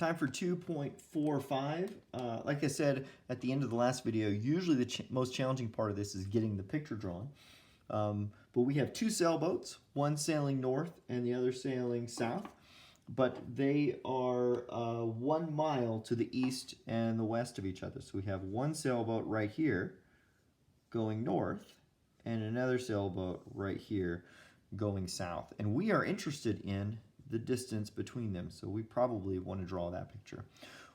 Time for 2.45. Like I said at the end of the last video, usually the most challenging part of this is getting the picture drawn. But we have two sailboats, one sailing north and the other sailing south. But they are 1 mile to the east and the west of each other. So we have one sailboat right here going north and another sailboat right here going south. And we are interested in the distance between them, so we probably want to draw that picture.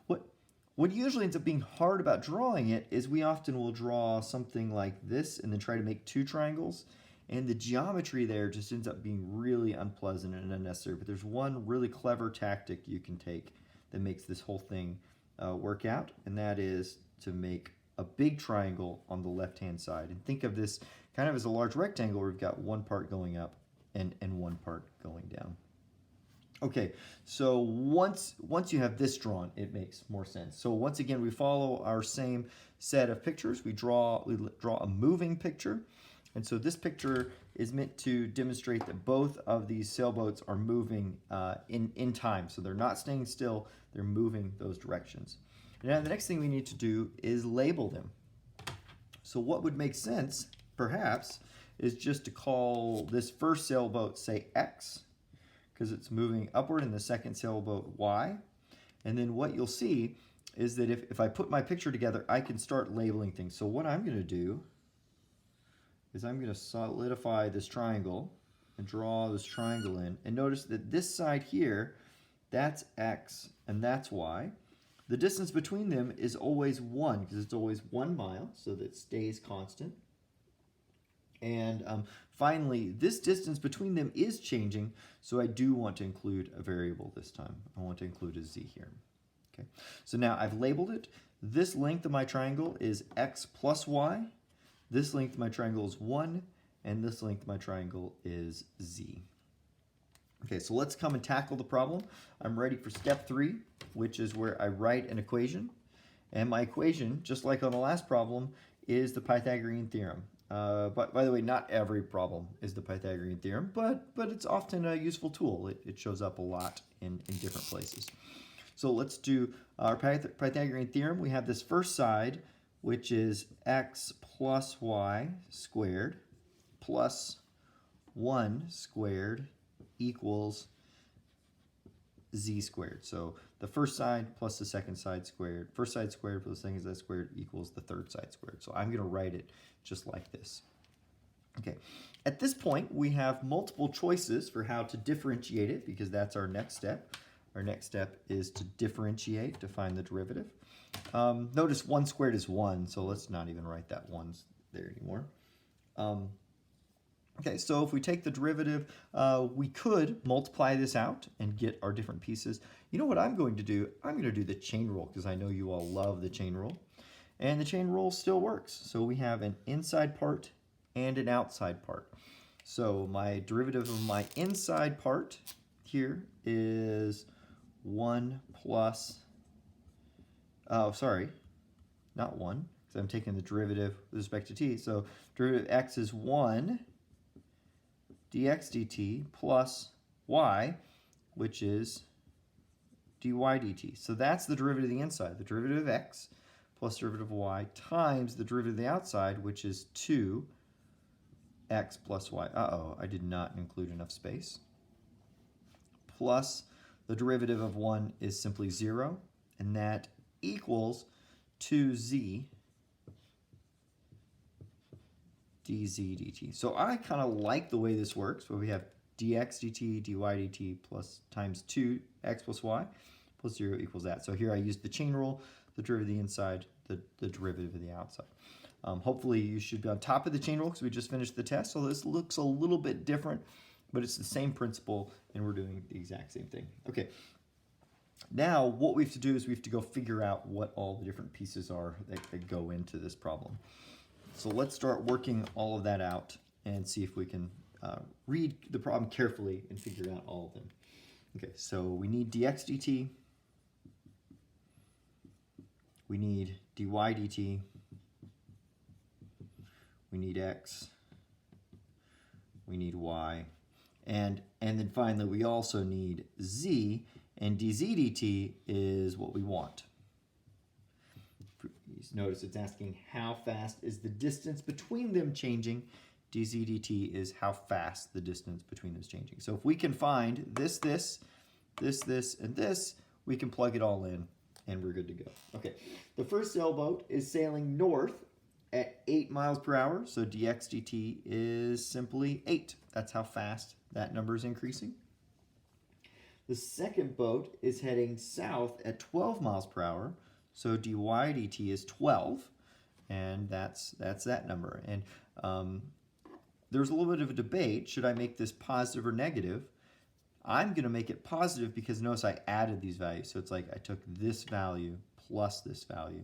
What usually ends up being hard about drawing it is we often will draw something like this and then try to make two triangles, and the geometry there just ends up being really unpleasant and unnecessary. But there's one really clever tactic you can take that makes this whole thing work out, and that is to make a big triangle on the left-hand side. And think of this kind of as a large rectangle where we've got one part going up and one part going down. Okay, so once you have this drawn, it makes more sense. So once again, we follow our same set of pictures. We draw a moving picture. And so this picture is meant to demonstrate that both of these sailboats are moving in time. So they're not staying still, they're moving those directions. Now the next thing we need to do is label them. So what would make sense, perhaps, is just to call this first sailboat, say, X, because it's moving upward, and the second sailboat Y. And then what you'll see is that if I put my picture together, I can start labeling things. So what I'm going to do is I'm going to solidify this triangle and draw this triangle in. And notice that this side here, that's X and that's Y. The distance between them is always 1 because it's always 1 mile, so that stays constant. And finally, this distance between them is changing, so I do want to include a variable this time. I want to include a z here. Okay, so now I've labeled it. This length of my triangle is x plus y. This length of my triangle is 1, and this length of my triangle is z. Okay, so let's come and tackle the problem. I'm ready for step 3, which is where I write an equation. And my equation, just like on the last problem, is the Pythagorean theorem. But by the way, not every problem is the Pythagorean theorem, but it's often a useful tool. It shows up a lot in different places. So let's do our Pythagorean theorem. We have this first side, which is x plus y squared plus 1 squared equals z squared. So the first side plus the second side squared, first side squared plus the second side squared equals the third side squared. So I'm going to write it just like this. Okay, at this point we have multiple choices for how to differentiate it because that's our next step. Our next step is to differentiate to find the derivative. Notice 1 squared is 1, so let's not even write that 1 there anymore. Okay, so if we take the derivative, we could multiply this out and get our different pieces. You know what I'm going to do? I'm going to do the chain rule because I know you all love the chain rule. And the chain rule still works. So we have an inside part and an outside part. So my derivative of my inside part here is 1 plus, oh, sorry, not 1, because I'm taking the derivative with respect to t. So derivative of x is 1 dx dt plus y, which is dy dt. So that's the derivative of the inside, the derivative of x plus derivative of y times the derivative of the outside, which is 2x plus y. Uh-oh, I did not include enough space. Plus the derivative of 1 is simply 0, and that equals 2z dz dt. So I kind of like the way this works, where we have dx dt, dy dt plus times 2x plus y plus 0 equals that. So here I used the chain rule, the derivative of the inside, the derivative of the outside. Hopefully you should be on top of the chain rule because we just finished the test. So this looks a little bit different, but it's the same principle and we're doing the exact same thing. Okay, now what we have to do is we have to go figure out what all the different pieces are that go into this problem. So let's start working all of that out and see if we can read the problem carefully and figure out all of them. Okay, so we need dx dt, we need dy dt, we need x, we need y, and then finally we also need z, and dz dt is what we want. Notice it's asking how fast is the distance between them changing. dz dt is how fast the distance between them is changing. So if we can find this, and this, we can plug it all in and we're good to go. Okay, the first sailboat is sailing north at 8 miles per hour, so dx dt is simply 8. That's how fast that number is increasing. The second boat is heading south at 12 miles per hour, so dy dt is 12, and that's that number. And there's a little bit of a debate, should I make this positive or negative? I'm going to make it positive because notice I added these values, so it's like I took this value plus this value.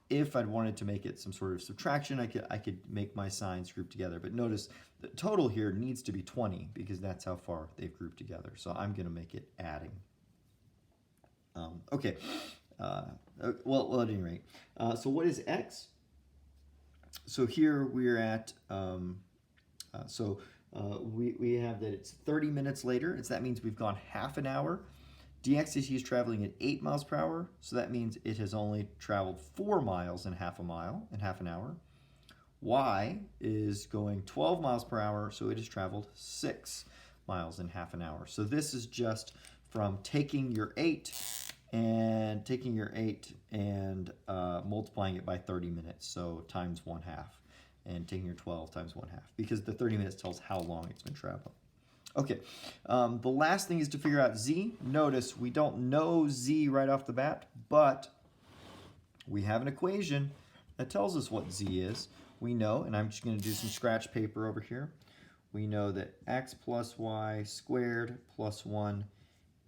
If I'd wanted to make it some sort of subtraction, I could make my signs group together. But notice the total here needs to be 20 because that's how far they've grouped together. So I'm going to make it adding. Okay. Well, at any rate. So what is x? So here we're at, we have that it's 30 minutes later. That means we've gone half an hour. dx dt is traveling at 8 miles per hour, so that means it has only traveled 4 miles in half an hour. Y is going 12 miles per hour, so it has traveled 6 miles in half an hour. So this is just from taking your 8 and multiplying it by 30 minutes, so times 1/2, and taking your 12 times 1/2, because the 30 minutes tells how long it's been traveling. Okay, the last thing is to figure out z. Notice we don't know z right off the bat, but we have an equation that tells us what z is. We know, and I'm just going to do some scratch paper over here. We know that x plus y squared plus 1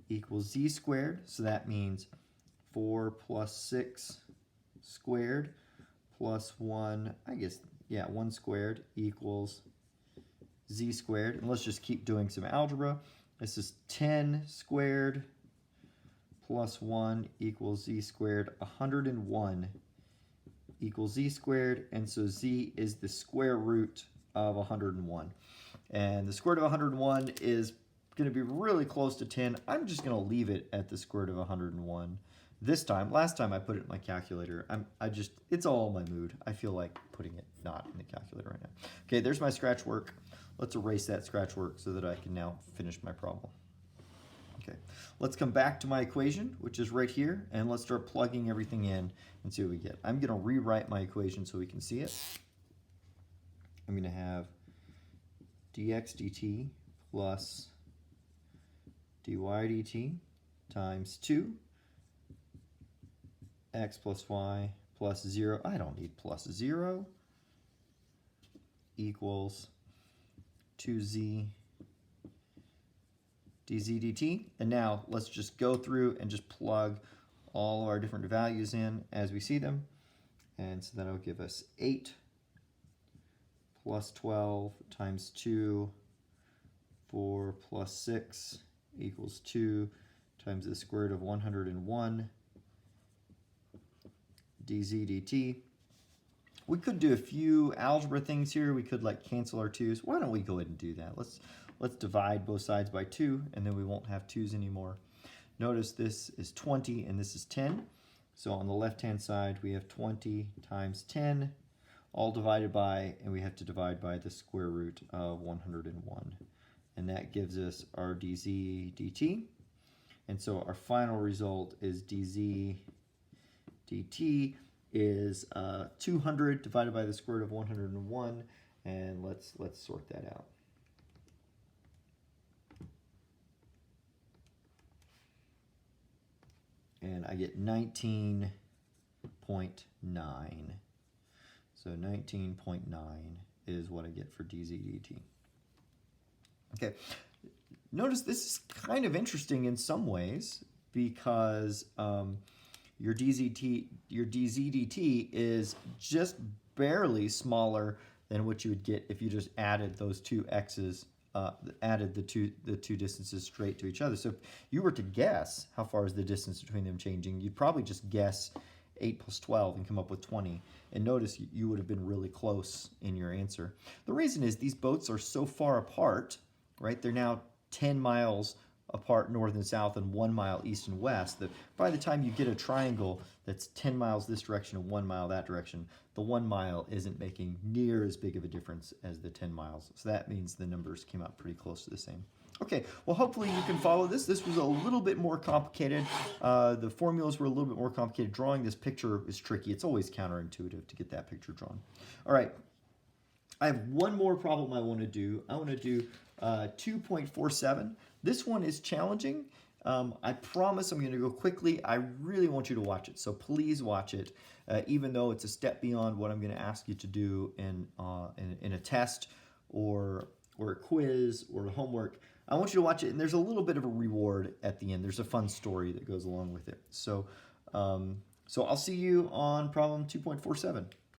equals z squared. So that means 4 plus 6 squared plus 1, 1 squared equals z squared. And let's just keep doing some algebra. This is 10 squared plus 1 equals z squared. 101 equals z squared. And so z is the square root of 101. And the square root of 101 is going to be really close to 10. I'm just going to leave it at the square root of 101 this time. Last time I put it in my calculator. It's all my mood. I feel like putting it not in the calculator right now. Okay, there's my scratch work. Let's erase that scratch work so that I can now finish my problem. Okay, let's come back to my equation, which is right here, and let's start plugging everything in and see what we get. I'm going to rewrite my equation so we can see it. I'm going to have dx dt plus dy dt times 2 x plus y plus 0. I don't need plus 0 equals 2z dz dt. And now let's just go through and just plug all of our different values in as we see them. And so that'll give us 8 plus 12 times 2, 4 plus 6 equals 2 times the square root of 101 dz dt. We could do a few algebra things here. We could like cancel our 2's. Why don't we go ahead and do that? Let's divide both sides by 2, and then we won't have 2's anymore. Notice this is 20 and this is 10. So on the left-hand side, we have 20 times 10, all divided by, and we have to divide by the square root of 101. And that gives us our dz dt. And so our final result is dz dt is 200 divided by the square root of 101, and let's sort that out. And I get 19.9. So 19.9 is what I get for dz dt. Okay, notice this is kind of interesting in some ways because your dz dt is just barely smaller than what you would get if you just added those two x's, added the two distances straight to each other. So if you were to guess how far is the distance between them changing, you'd probably just guess 8 plus 12 and come up with 20. And notice you would have been really close in your answer. The reason is these boats are so far apart, right? They're now 10 miles apart north and south and 1 mile east and west, that by the time you get a triangle that's 10 miles this direction and 1 mile that direction, the 1 mile isn't making near as big of a difference as the 10 miles. So that means the numbers came out pretty close to the same. Okay, well, hopefully you can follow this. This was a little bit more complicated. The formulas were a little bit more complicated. Drawing this picture is tricky. It's always counterintuitive to get that picture drawn. All right, I have one more problem I want to do. I want to do 2.47. This one is challenging. I promise I'm going to go quickly. I really want you to watch it, so please watch it, even though it's a step beyond what I'm going to ask you to do in a test or a quiz or a homework. I want you to watch it, and there's a little bit of a reward at the end. There's a fun story that goes along with it. So, so I'll see you on problem 2.47.